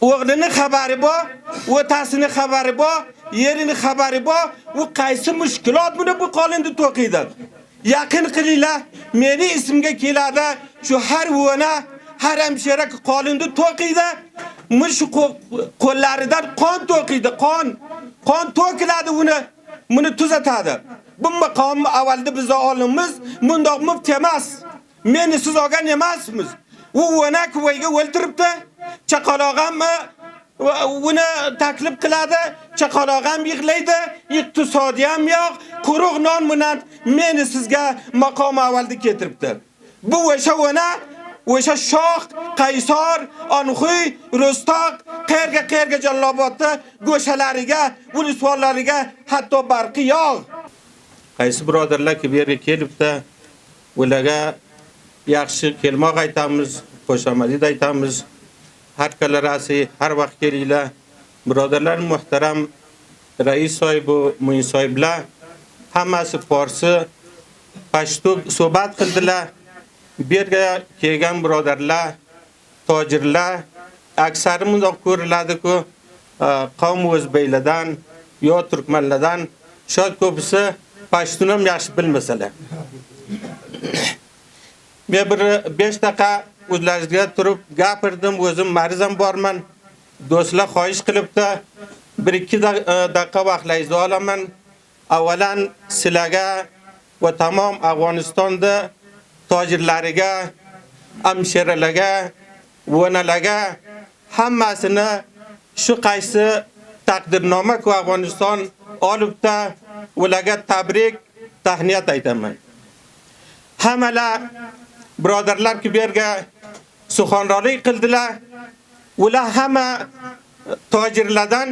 o'g'lini xabari bor, o'tasini xabari bor, yerini xabari bor, u qaysi mushkulot buni bu qolindi to'qiydi. Yaqin qilinglar, meni ismga keladi, shu har o'na, har hamshira qolindi to'qiydi. Mush qo'llaridan qon to'qiydi, qon to'kiladi buni tuzatadi. Bu maqom avvalda biz olimimiz bundoq muft emas. Meni siz olgan emasmiz. U o'na kuvayga o'ltiribdi. Chaqaloqam uni taklif qiladi, chaqaloqam yig'laydi, iqtisodi ham yo'q, quruq non bilan meni sizga maqom avvalda keltiribdi. Bu o'sha shoh, Qaysor, Anxuy, Rostoq, qayerga Jallobodda go'shalariga, ulusvollariga hatto barqi yo'q. Qaysi birodarlar ki bu yerga kelibdi, ularga yaxshi kelmoq aytamiz, xushomadid aytamiz. Har kalarasi har vaqt kelinglar. Birodarlar muhtaram rais sohibi, muin sohiblar hammasi forsi, pashto suhbat qildilar. Bu yerga kelgan birodarlar, tojirlar aksarimiz ko'riladi-ku, qavm o'zbeklardan yo turkmanlardan, shod ko'pisi pashtun ham yaxshi bilmasalar. Men bir 5 daqiqa o'zlaringizga turib gapirdim, o'zim marizam borman. Do'stlar xohish qilibdi, 1-2 daqiqa vaqtlaringizni olaman. Avvalan sizlarga va tamom Afg'onistonda tojirlariga, amshiralarga, o'nalarga hammasini shu qaysi taqdirnoma ku Afg'oniston olibda, ularga tabrik, tahniyat aytaman. Hammalar birodarlar ki bu yerga suxonrolik qildilar. Ular hamma tojirlardan,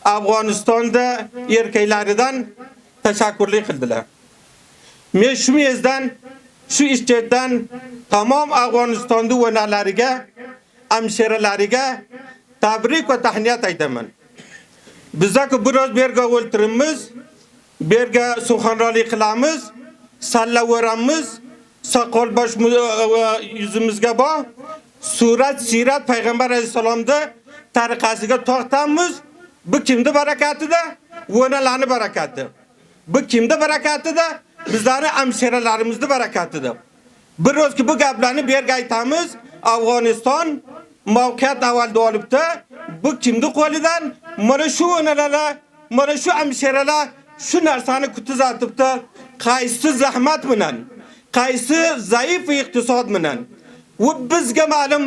Afg'onistonda erkaklaridan tashakkurlik qildilar. Men shu mezdan, shu ishchetdan tamom Afg'onistonda o'nalariga, amshiralariga tabrik va tahniyat aytaman. Bizga biroz bu yerga o'ltirimiz, bu yerga suxonrolik qilamiz, sallavoramiz, soqol bosh yuzimizga bor, surat, sirat payg'ambar alayhisalomda tariqasiga to'xtamiz. Bu kimning barakatida? O'nalarning barakati. Bu kimning barakatida? Bizlarning amshiralarimizning barakatida. Birozki bu gaplarni bu yerga aytamiz. Afg'oniston mavqeat avvalda olibdi. Bu kimning qo'lidan? Mana shu onalar, mana shu amshiralar shu narsani kutizatibdi. Qaysi zahmat bilan, qaysi zaif iqtisod bilan. U bizga ma'lum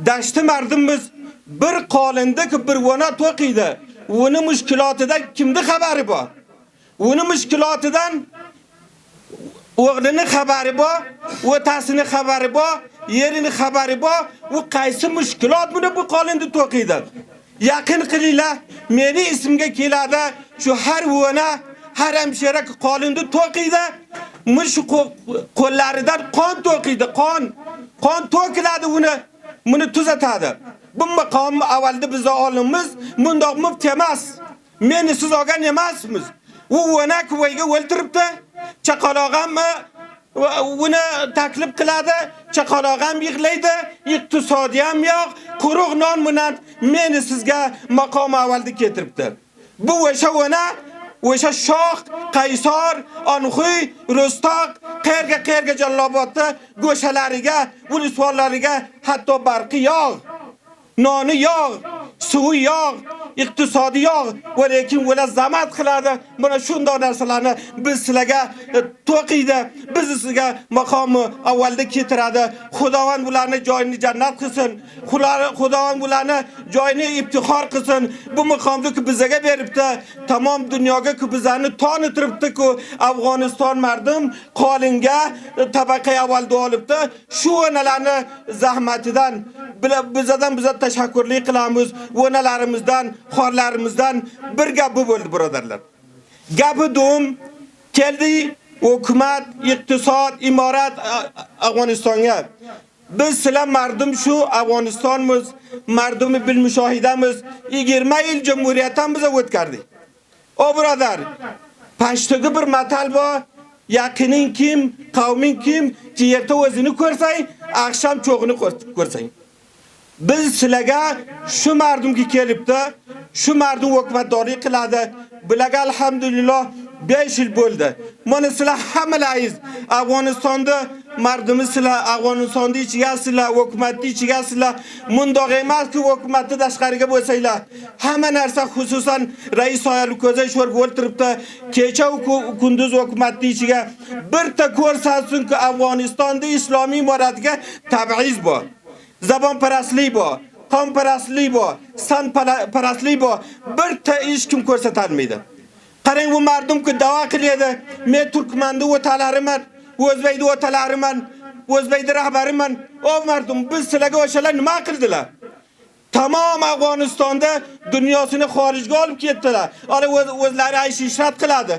dashti mardimiz bir qolindiki bir vona to'qiydi. Uni mushkulotidan kimning xabari bor? Uni mushkulotidan o'g'lini xabari bor, o'tasini xabari bor, yerini xabari bor. U qaysi mushkulot buni bu qolindi to'qiydi. Yaqin qilinglar, meni ismga keladi, shu har o'na, har hamshira qolindi to'qiydi. Mush qo'llaridan qon to'qiydi, qon to'kiladi, buni tuzatadi. Bu maqom avvalda biz olimimiz bundoq muft emas. Meni siz olgan emasmiz. U o'na kuvayga o'ltiribdi. Chaqaloqam uni taklif qiladi, chaqaloqam yig'laydi, iqtisodi ham yo'q, quruq non bilan meni sizga maqom avvalda keltiribdi. Bu o'sha shoh, Qaysor, Anxuy, Rostoq, qayerga Jallobodda go'shalariga, ulusvollariga hatto barqi yo'q, noni yo'q, suvi yo'q, iqtisodi yo'q, va lekin ular zamat qiladi. Mana shunday narsalarni biz sizlarga to'qiydi, biz sizga maqomi avvalda keltiradi. Xudovand ularni joyini jannat qilsin. Xudovand ularni joyini iftixor qilsin. Bu maqomni bizga beribdi. Tamom dunyoga bizlarni tonitiribdi-ku, Afg'oniston mardim qolinga tabaqa avvalda olibdi. Shu onalarni zahmatidan bizdan tashakkurlik qilamiz. Onalarimizdan, xorlarimizdan bir gap bo'ldi birodarlar. Gapi do'm keldi hukumat, iqtisod, imorat Afg'onistonga. Biz sizlar mardim shu Afg'onistonmiz, mardumi bil mushohidamiz. 20 yil jumhuriyatdan biz o'tkardik. O birodar, pashtoga bir matal bor. Yaqining kim, qavming kim, erta o'zini ko'rsang, akşam cho'g'ini ko'rsang. Biz sizlarga shu mardumga kelibdi, shu mardum hukumatdorlik qiladi. Bularga alhamdulillah 5 yil bo'ldi. Mana sizlar hammalaringiz Afg'onistonda mardumimiz sizlar, Afg'onistonda ichigasizlar, hukumatni ichigasizlar. Mundoq emas-ku hukumatni tashqariga bo'lsanglar. Hamma narsa xususan rais Soyaliko'za sho'rga o'ltiribdi. Kecha kunduz hukumatni ichiga birta ko'rsatsinki Afg'onistonda islomiy imoratga tab'iz bor. Zabonparastlik bor, qonparastlik bor, sanparastlik bor. Birta ish kim ko'rsatolmaydi. Qarang bu mardumki da'vo qilyapti. Men Turkmanda o'talariman, O'zbekda o'talariman, O'zbekda rahbariman. O mardum biz sizlarga o'shalar nima qildilar? Tamom Afg'onistonda dunyosini xorijga olib ketdilar. Ana o'zlari aysh ishrat qiladi.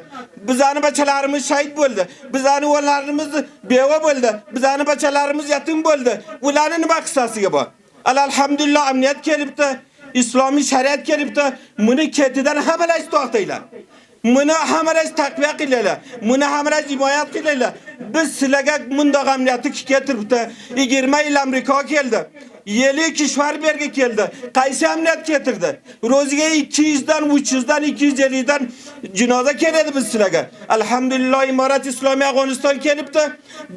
Bizani bachalarimiz shahid bo'ldi. Bizani o'g'illarimiz beva bo'ldi. Bizani bachalarimiz yetim bo'ldi. Ularning nima qissasiga bor? Alhamdulillah amniyat kelibdi, islomiy shariat kelibdi. Buni ketidan hammalar to'xtaylar. Buni hammalar taqviya qilinglar. Buni hammalar himoyat qilinglar. Biz sizlarga bundoq amniyatni keltiribdi. 20 yil Amerika keldi. 50 kishvar berga keldi. Qaysi amniyat keltirdi? Ro'ziga 200 dan, 300 dan, 250 dan jinoza keladi biz sizlarga. Alhamdulillah imorat islomiy Afg'oniston kelibdi.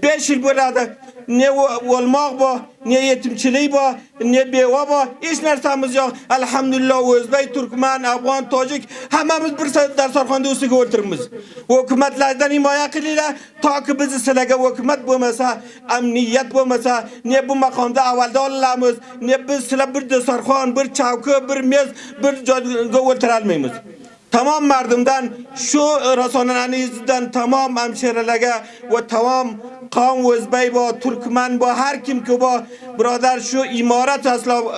5 yil bo'ladi. Ne o'lmoq bor, ne yetimchilik bor, ne beva bor, hech narsamiz yo'q. Alhamdulillah O'zbek, Turkman, Afg'on, Tojik hammamiz bir dasturxonda ustiga o'tiribmiz. Hukumatlardan himoya qilinglar, toki biz sizlarga hukumat bo'lmasa, amniyat bo'lmasa, ne bu maqomda avvalda olamiz, ne biz sizlar bir dasturxon, bir chavka, bir mez, bir joyga o'tira olmaymiz. Tamom mardumdan, shu rasonanizdan tamom hamshiralarga va tamom qavm O'zbek va Turkman va har kimki bor birodar shu imorat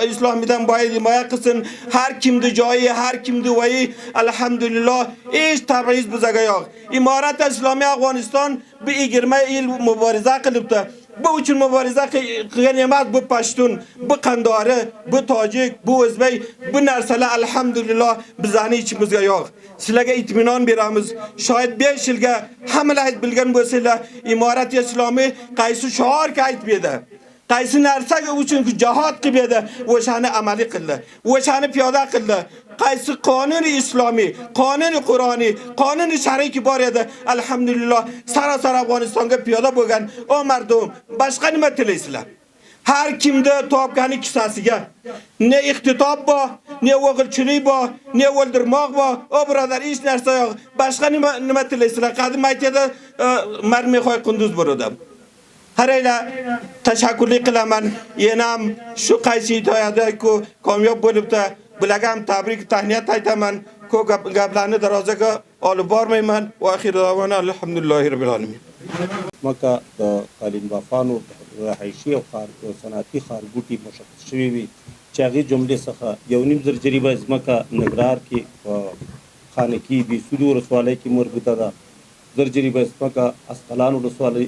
islomidan boy himoya qilsin. Har kimni joyi, har kimni vayi alhamdulillah hech tab'iz bizaga yo'q. Imorat islomiy Afg'oniston bu 20 yil muboriza qilibdi. Bu uchun muboriza qilgan emas, bu Pashtun, bu Qandori, bu Tojik, bu O'zbek, bu narsalar alhamdulillah bizning ichimizga yo'q. Sizlarga itminon beramiz. Shoyat 5 yilga hammalar bilgan bo'lsanglar, imorat islomiy qaysi shiorga aytib edi. Qaysi narsa uchun jihad qilib edi, o'shani amaliy qildi. O'shani piyoda qildi. Qaysi qonuni islomiy, qonuni qur'oniy, qonuni shar'iy bor edi. Alhamdulillah sarasar Afg'onistonga piyoda bo'lgan o mardum boshqa nima tilaysizlar? Har kimda topgani kissasiga ne iqtitob bor, ne o'g'ilchilik bor, ne o'ldirmoq bor. O birodar hech narsa yo'q. Boshqa nima tilaysizlar? Qadim aytadi, marmixoy qunduz bo'rodam. Qaranglar, tashakkurlik qilaman. Yenam shu qaysi hikoyada-ku kamyob bo'libdi. Bularga ham tabrik, tahniyat aytaman. Ko'p gaplarni darozaga olib bormayman. Va oxir davona alhamdulillahi robbil alamin. Maka Qalin Bafano Rahaishi او صنعتي خارګوټي مشخص شوی وي چې هغه جملې څخه یو نیم زر جریبه ځمکه نګرهار کې خانقي دي سودو رسوالۍ کې مربوطه ده زر جریبه ځمکه اسقلان رسوالۍ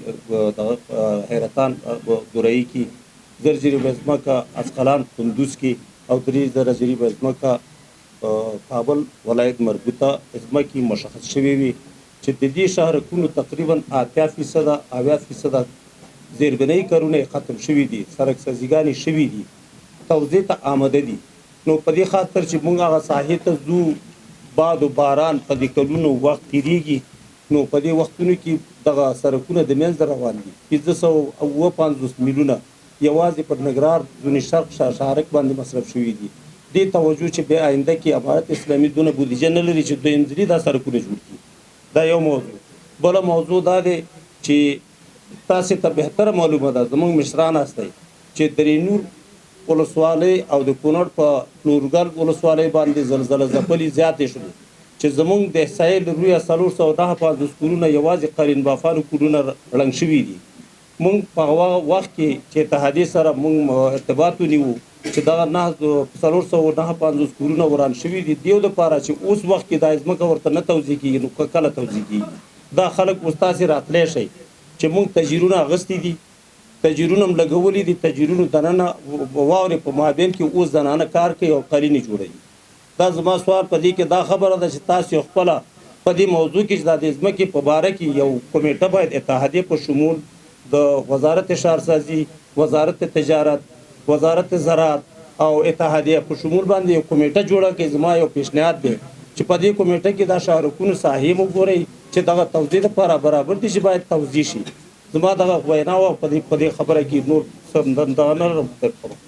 حیرتان دورای کې زر جریبه ځمکه اسقلان کندوز کې او 3 زر جریبه ځمکه کابل ولایت مربوطه ځمکې مشخص شوی وي چې د دې شهرکونو تقریبا 80% زیربنای کارونه ختم شوی دي سرکسازیګانی شوی دي توزیع ته آماده دي نو په دې خاطر چې موږ هغه ساحې ته زو باد او باران په دې کلونو وخت تیریږي نو په دې وختونو کې دغه سرکونه د منځ روان دي 550 میلیونه یوازې په نګرهار ځونی شرق شارک باندې مصرف شوی دي دې توجه چې به آینده کې امارت اسلامي دونه بودیجه نه لري چې دوی انځري دا سرکونه جوړ کړي دا یو موضوع بل موضوع دا دی چې تاسو ته بهتر معلومه ده زموږ مشران هستي چې درې نور ولسوالۍ او د کونړ په نورګل ولسوالۍ باندې زلزلہ ځپلې زیاتې شوې چې زموږ د احصایې له رویه 350 کورونه یوازې قرین بافانو کورونه رنګ شوي دي موږ په هغه وخت کې چې اتحادیې سره موږ ارتباط ونیو چې دغه 350 کورونه وران شوي دي دیو لپاره چې اوس وخت کې د ځمکه ورته نه توزیع کېږي نو کله توزیع کېږي دا خلک اوس تاسې راتلی شئ چې موږ تجیرونه اغستې دي تجیرونه هم لګولي دي تجیرونو دننه واورې په مابین کې اوس زنانه کار کوي او قرینې جوړوي دا زما سوال په دې کې دا خبره ده چې تاسو خپله په دې موضوع کې چې د ځمکې په باره کې یو کمیټه باید اتحادیې په شمول د وزارت شهرسازي وزارت تجارت وزارت زراعت او اتحادیه په شمول باندې یو کمیټه جوړه کړي. زما یو پیشنهاد دی چې په دې کمیټه کې دا شارکونو صحیح وګورئ چې دغه توضیح لپاره برابر دي چې باید توضیح شي. زما دغه وینا وه په دې خبره کې نور څه دغه نه کوم.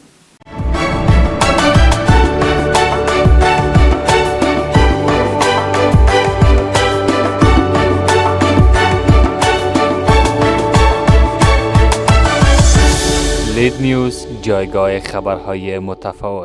لید نیوز، جایگاه خبرهای متفاوت.